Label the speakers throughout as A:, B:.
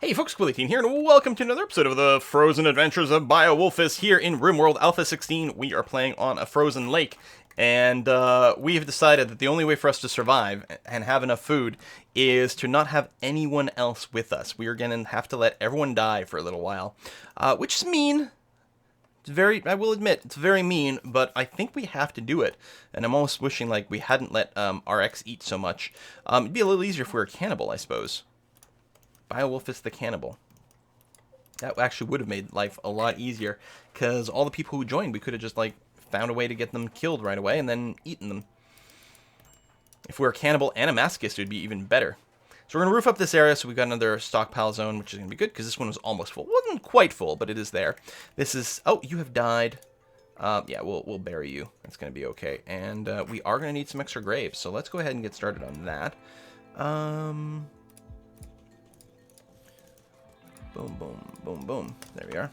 A: Hey folks, Quilly here, and welcome to another episode of the Frozen Adventures of Biowolfus here in Rimworld Alpha 16. We are playing on a frozen lake, and we have decided that the only way for us to survive and have enough food is to not have anyone else with us. We are going to have to let everyone die for a little while, which is mean. I will admit, it's very mean, but I think we have to do it. And I'm almost wishing like we hadn't let RX eat so much. It'd be a little easier if we were a cannibal, I suppose. Biowolfus the Cannibal. That actually would have made life a lot easier, because all the people who joined, we could have just, like, found a way to get them killed right away and then eaten them. If we were a cannibal and a masochist, it would be even better. So we're going to roof up this area, so we've got another stockpile zone, which is going to be good, because this one was almost full. It wasn't quite full, but it is there. This is... Oh, you have died. Yeah, we'll bury you. That's going to be okay. And we are going to need some extra graves, so let's go ahead and get started on that. Boom, boom, boom, boom. There we are.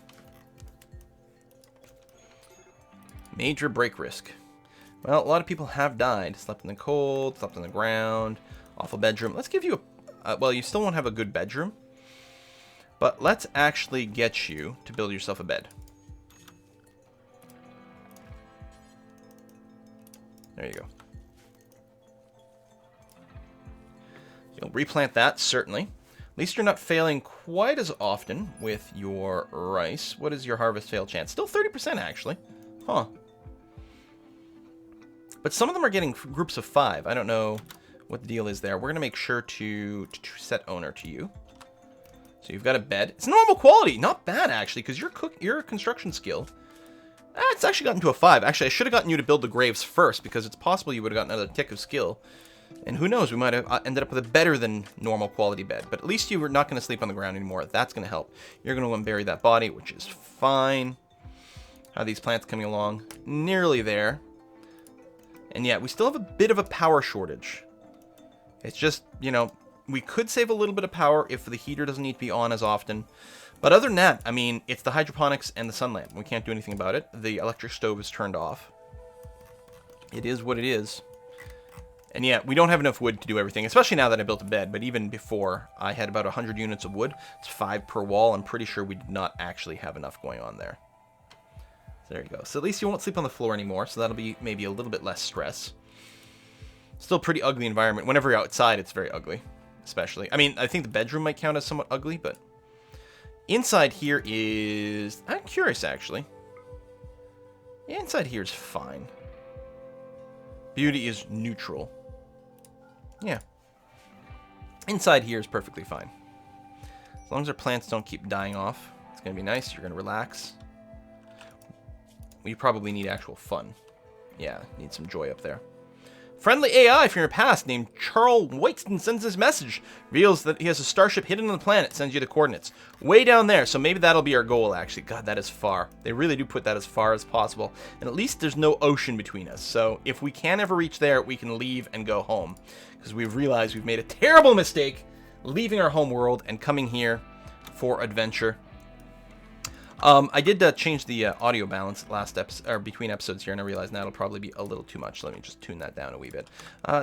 A: Major break risk. Well, a lot of people have died. Slept in the cold, slept on the ground, awful bedroom. Let's give you a... well, you still won't have a good bedroom. But let's actually get you to build yourself a bed. There you go. You'll replant that, certainly. At least you're not failing quite as often with your rice. What is your harvest fail chance? Still 30%, actually. Huh. But some of them are getting groups of 5. I don't know what the deal is there. We're going to make sure to set owner to you. So you've got a bed. It's normal quality. Not bad, actually, because your construction skill... it's actually gotten to a 5. Actually, I should have gotten you to build the graves first, because it's possible you would have gotten another tick of skill. And who knows, we might have ended up with a better than normal quality bed. But at least you were not going to sleep on the ground anymore. That's going to help. You're going to go and bury that body, which is fine. How are these plants coming along? Nearly there. And yeah, we still have a bit of a power shortage. It's just, you know, we could save a little bit of power if the heater doesn't need to be on as often. But other than that, I mean, it's the hydroponics and the sun lamp. We can't do anything about it. The electric stove is turned off. It is what it is. And yeah, we don't have enough wood to do everything, especially now that I built a bed. But even before, I had about 100 units of wood. It's 5 per wall. I'm pretty sure we did not actually have enough going on there. So there you go. So at least you won't sleep on the floor anymore, so that'll be maybe a little bit less stress. Still a pretty ugly environment. Whenever you're outside, it's very ugly, especially. I mean, I think the bedroom might count as somewhat ugly, but... Inside here is... I'm curious, actually. Yeah, inside here is fine. Beauty is neutral. Yeah. Inside here is perfectly fine. As long as our plants don't keep dying off, it's going to be nice. You're going to relax. We probably need actual fun. Yeah, need some joy up there. Friendly AI from your past named Charles Whiteston sends this message. Reveals that he has a starship hidden on the planet. Sends you the coordinates. Way down there, so maybe that'll be our goal, actually. God, that is far. They really do put that as far as possible. And at least there's no ocean between us. So if we can ever reach there, we can leave and go home. Because we've realized we've made a terrible mistake leaving our home world and coming here for adventure. I did change the audio balance last episode, or between episodes here, and I realized now it'll probably be a little too much. Let me just tune that down a wee bit.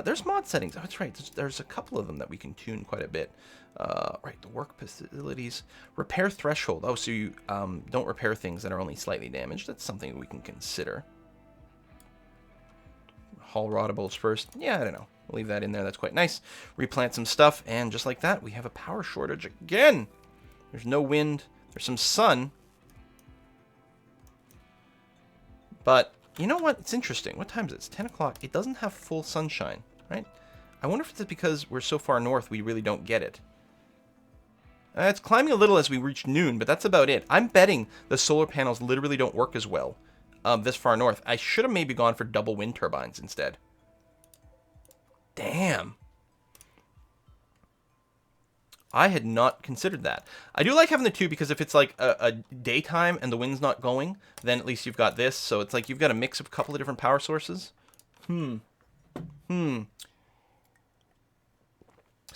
A: There's mod settings. Oh, that's right. There's a couple of them that we can tune quite a bit. Right, the work facilities. Repair threshold. Oh, so you don't repair things that are only slightly damaged. That's something we can consider. Haul rottables first. Yeah, I don't know. We'll leave that in there. That's quite nice. Replant some stuff, and just like that, we have a power shortage again. There's no wind. There's some sun. But, you know what? It's interesting. What time is it? It's 10 o'clock. It doesn't have full sunshine, right? I wonder if it's because we're so far north we really don't get it. It's climbing a little as we reach noon, but that's about it. I'm betting the solar panels literally don't work as well this far north. I should have maybe gone for double wind turbines instead. Damn. I had not considered that. I do like having the two because if it's like a daytime and the wind's not going, then at least you've got this. So it's like you've got a mix of a couple of different power sources. So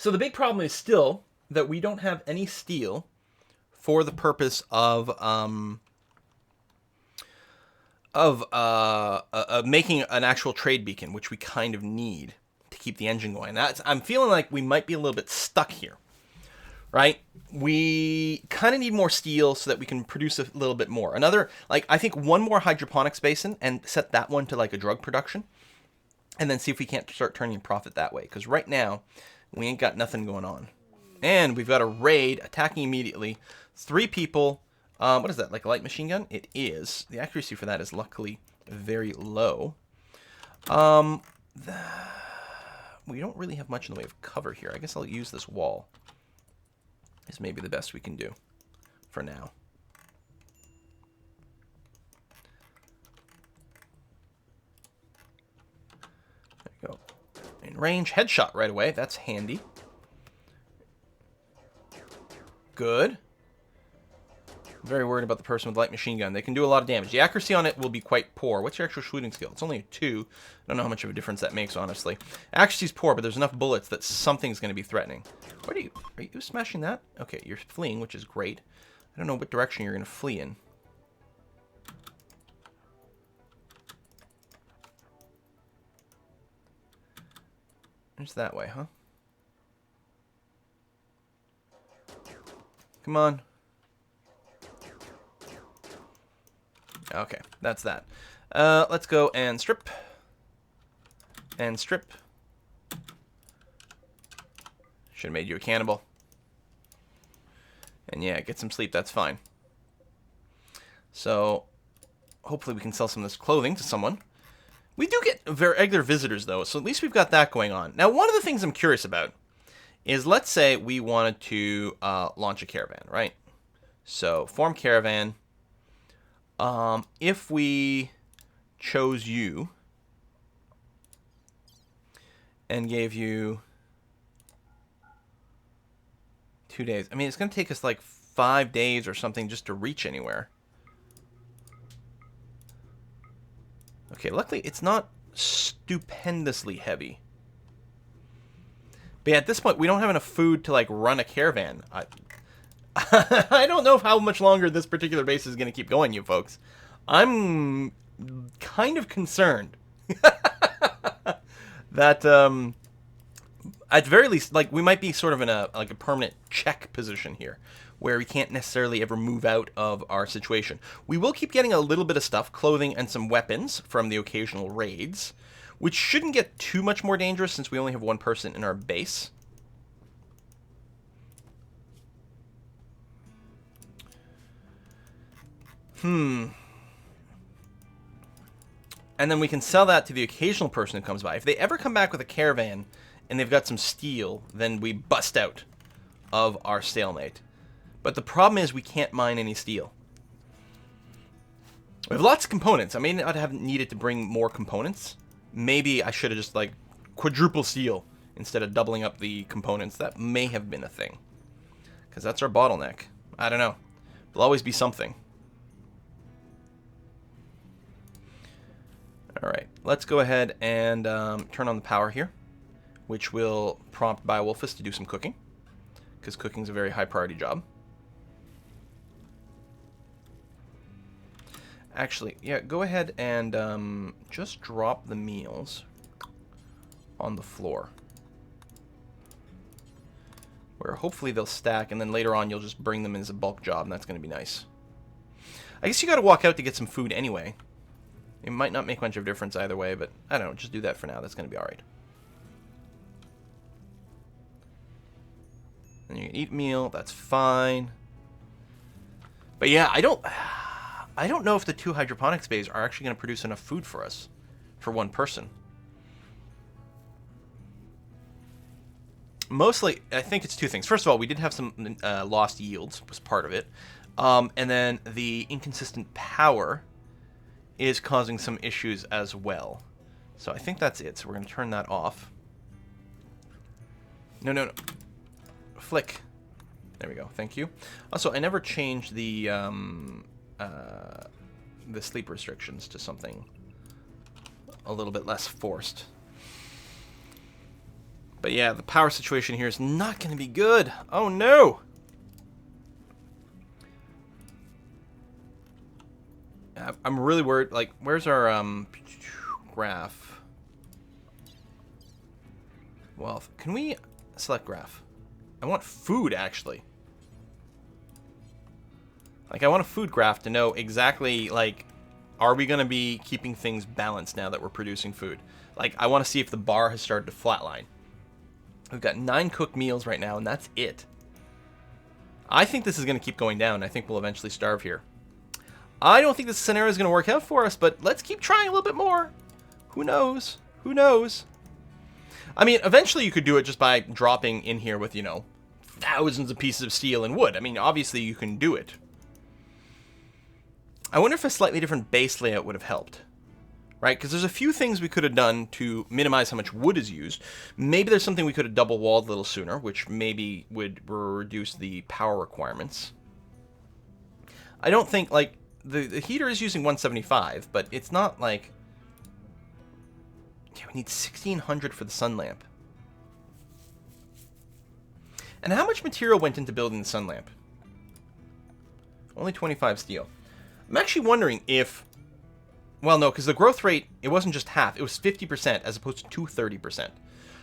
A: the big problem is still that we don't have any steel for the purpose of making an actual trade beacon, which we kind of need to keep the engine going. I'm feeling like we might be a little bit stuck here. right? We kind of need more steel so that we can produce a little bit more. Another, like, I think one more hydroponics basin and set that one to like a drug production. And then see if we can't start turning a profit that way. Because right now, we ain't got nothing going on. And we've got a raid attacking immediately. 3 people. What is that, like a light machine gun? It is. The accuracy for that is luckily very low. We don't really have much in the way of cover here. I guess I'll use this wall. Is maybe the best we can do for now. There you go. In range, headshot right away. That's handy. Good. I'm very worried about the person with light machine gun. They can do a lot of damage. The accuracy on it will be quite poor. What's your actual shooting skill? It's only a 2. I don't know how much of a difference that makes, honestly. Accuracy's poor, but there's enough bullets that something's going to be threatening. What are you smashing that? Okay, you're fleeing, which is great. I don't know what direction you're going to flee in. It's that way, huh? Come on. Okay, that's that. Let's go and strip. And strip. Should have made you a cannibal. And yeah, get some sleep, that's fine. So, hopefully we can sell some of this clothing to someone. We do get regular visitors, though, so at least we've got that going on. Now, one of the things I'm curious about is, let's say we wanted to launch a caravan, right? So, form caravan. If we chose you and gave you 2 days. I mean, it's going to take us like 5 days or something just to reach anywhere. Okay, luckily it's not stupendously heavy. But yeah, at this point, we don't have enough food to like run a caravan. I don't know how much longer this particular base is going to keep going, you folks. I'm kind of concerned that at the very least, like, we might be sort of in a permanent check position here, where we can't necessarily ever move out of our situation. We will keep getting a little bit of stuff, clothing and some weapons from the occasional raids, which shouldn't get too much more dangerous since we only have 1 person in our base. And then we can sell that to the occasional person who comes by. If they ever come back with a caravan and they've got some steel, then we bust out of our stalemate. But the problem is we can't mine any steel. We have lots of components. I may not have needed to bring more components. Maybe I should have just, like, quadruple steel instead of doubling up the components. That may have been a thing. Because that's our bottleneck. I don't know. There'll always be something. Alright, let's go ahead and turn on the power here, which will prompt Biowolfus to do some cooking, because cooking's a very high priority job. Actually, yeah, go ahead and just drop the meals on the floor, where hopefully they'll stack, and then later on you'll just bring them in as a bulk job, and that's going to be nice. I guess you got to walk out to get some food anyway. It might not make much of a difference either way, but I don't know, just do that for now. That's going to be alright. And you can eat meal, that's fine. But yeah, I don't know if the 2 hydroponics bays are actually going to produce enough food for us, for 1 person. Mostly, I think it's 2 things. First of all, we did have some lost yields, was part of it. And then the inconsistent power is causing some issues as well. So I think that's it. So we're going to turn that off. No. Flick. There we go. Thank you. Also, I never changed the sleep restrictions to something a little bit less forced. But yeah, the power situation here is not going to be good. Oh no! I'm really worried. Like, where's our graph? Wealth. Can we select graph? I want food, actually. Like, I want a food graph to know exactly, like, are we going to be keeping things balanced now that we're producing food? Like, I want to see if the bar has started to flatline. We've got 9 cooked meals right now, and that's it. I think this is going to keep going down. I think we'll eventually starve here. I don't think this scenario is going to work out for us, but let's keep trying a little bit more. Who knows? Who knows? I mean, eventually you could do it just by dropping in here with, you know, thousands of pieces of steel and wood. I mean, obviously you can do it. I wonder if a slightly different base layout would have helped. Right? Because there's a few things we could have done to minimize how much wood is used. Maybe there's something we could have double-walled a little sooner, which maybe would reduce the power requirements. I don't think, like, the heater is using 175, but it's not like... Yeah, we need 1,600 for the sun lamp. And how much material went into building the sun lamp? Only 25 steel. I'm actually wondering if... Well, no, because the growth rate, it wasn't just half. It was 50% as opposed to 30%.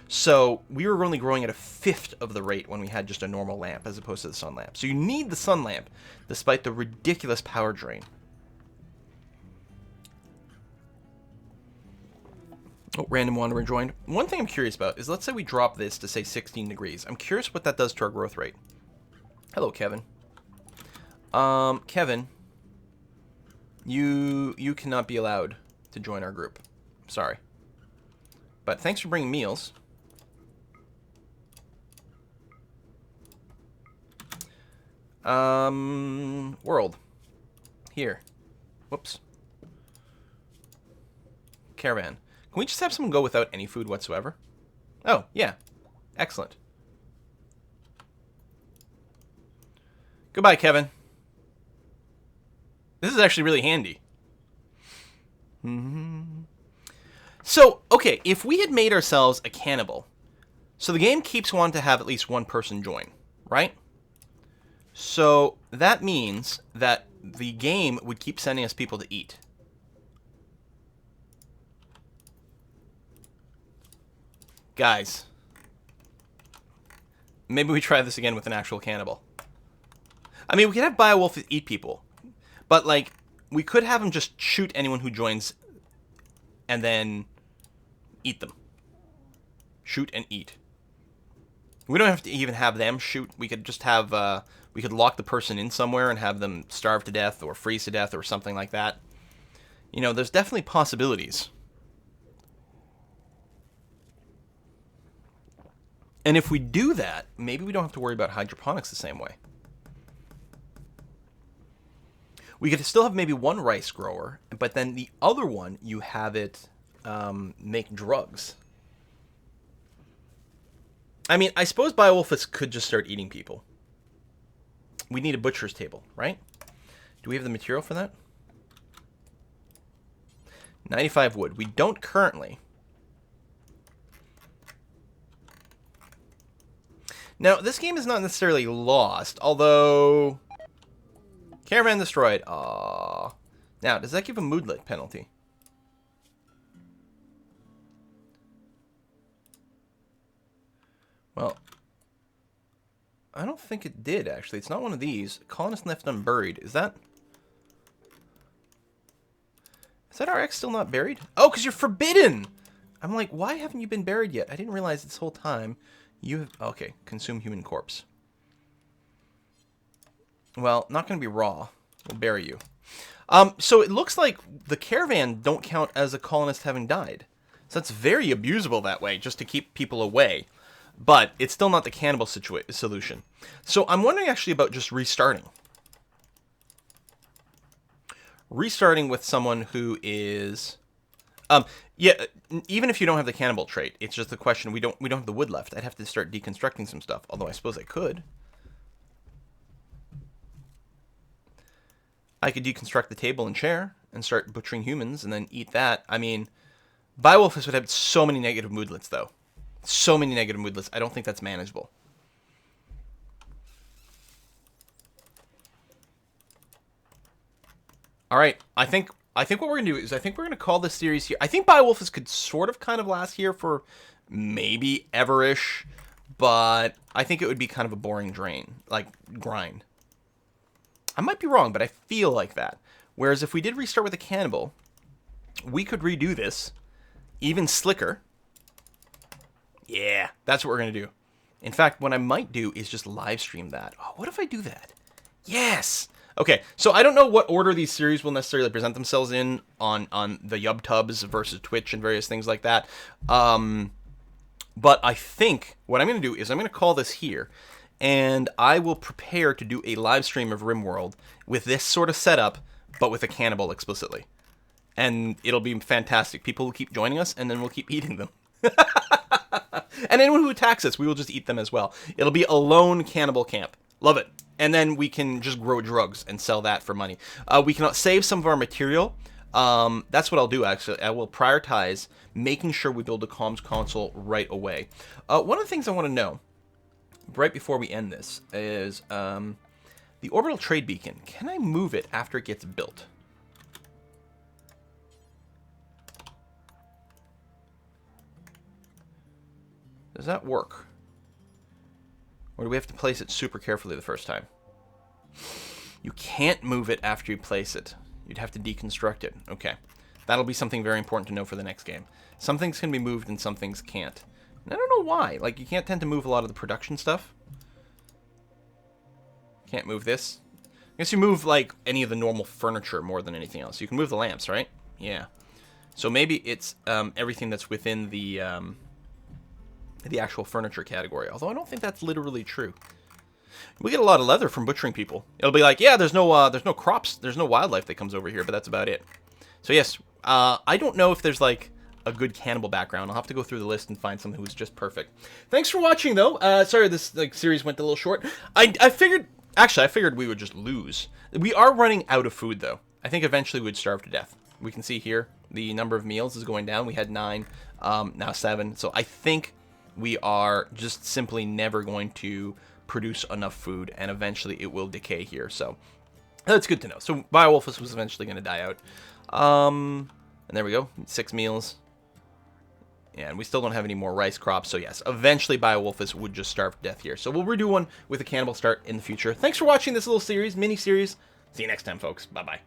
A: So we were only growing at a fifth of the rate when we had just a normal lamp as opposed to the sun lamp. So you need the sun lamp, despite the ridiculous power drain. Oh, random wanderer joined. One thing I'm curious about is, let's say we drop this to, say, 16 degrees. I'm curious what that does to our growth rate. Hello, Kevin. Kevin... You cannot be allowed to join our group. Sorry. But thanks for bringing meals. World. Here. Whoops. Caravan. Can we just have someone go without any food whatsoever? Oh, yeah. Excellent. Goodbye, Kevin. This is actually really handy. So, okay, if we had made ourselves a cannibal, so the game keeps wanting to have at least one person join, right? So that means that the game would keep sending us people to eat. Guys, maybe we try this again with an actual cannibal. I mean, we could have Beowulf eat people. But, like, we could have him just shoot anyone who joins and then eat them. Shoot and eat. We don't have to even have them shoot. We could just have, we could lock the person in somewhere and have them starve to death or freeze to death or something like that. You know, there's definitely possibilities. And if we do that, maybe we don't have to worry about hydroponics the same way. We could still have maybe one rice grower, but then the other one, you have it make drugs. I mean, I suppose Beowulfus could just start eating people. We need a butcher's table, right? Do we have the material for that? 95 wood. We don't currently. Now, this game is not necessarily lost, although... Caravan destroyed. Aww. Now, does that give a moodlet penalty? Well, I don't think it did, actually. It's not one of these. Colonist left unburied. Is that our ex still not buried? Oh, because you're forbidden! I'm like, why haven't you been buried yet? I didn't realize this whole time you have... Okay, consume human corpse. Well, not going to be raw. We'll bury you. So it looks like the caravan don't count as a colonist having died. So that's very abusable that way, just to keep people away. But it's still not the cannibal solution. So I'm wondering actually about just restarting. Restarting with someone who is... yeah, even if you don't have the cannibal trait, it's just the question, we don't have the wood left. I'd have to start deconstructing some stuff, although I suppose I could. I could deconstruct the table and chair and start butchering humans and then eat that. I mean, Beowulfus would have so many negative moodlets, though. So many negative moodlets. I don't think that's manageable. All right. I think what we're going to do is I think we're going to call this series here. I think Beowulfus could sort of kind of last here for maybe ever-ish. but I think it would be kind of a boring grind. I might be wrong, but I feel like that. Whereas if we did restart with a cannibal, we could redo this even slicker. Yeah, that's what we're going to do. In fact, what I might do is just live stream that. Oh, what if I do that? Yes! Okay, so I don't know what order these series will necessarily present themselves in on the YubTubs versus Twitch and various things like that. But I think what I'm going to do is I'm going to call this here, and I will prepare to do a live stream of Rimworld with this sort of setup, but with a cannibal explicitly. And it'll be fantastic. People will keep joining us, and then we'll keep eating them. And anyone who attacks us, we will just eat them as well. It'll be a lone cannibal camp. Love it. And then we can just grow drugs and sell that for money. We can save some of our material. That's what I'll do, actually. I will prioritize making sure we build a comms console right away. One of the things I want to know, right before we end this, is the orbital trade beacon. Can I move it after it gets built? Does that work? Or do we have to place it super carefully the first time? You can't move it after you place it. You'd have to deconstruct it. Okay. That'll be something very important to know for the next game. Some things can be moved and some things can't. And I don't know why. Like, you can't tend to move a lot of the production stuff. Can't move this. I guess you move, like, any of the normal furniture more than anything else. You can move the lamps, right? Yeah. So maybe it's everything that's within the actual furniture category. Although I don't think that's literally true. We get a lot of leather from butchering people. It'll be like, yeah, there's no crops, there's no wildlife that comes over here, but that's about it. So yes, I don't know if there's like a good cannibal background. I'll have to go through the list and find someone who's just perfect. Thanks for watching, though. Sorry this series went a little short. I figured we would just lose. We are running out of food, though. I think eventually we'd starve to death. We can see here the number of meals is going down. We had 9, now 7. So I think we are just simply never going to produce enough food, and eventually it will decay here. So that's good to know. So Biowolfus was eventually going to die out. And there we go, 6 meals. Yeah, and we still don't have any more rice crops. So yes, eventually Biowolfus would just starve to death here. So we'll redo one with a cannibal start in the future. Thanks for watching this little series, mini-series. See you next time, folks. Bye-bye.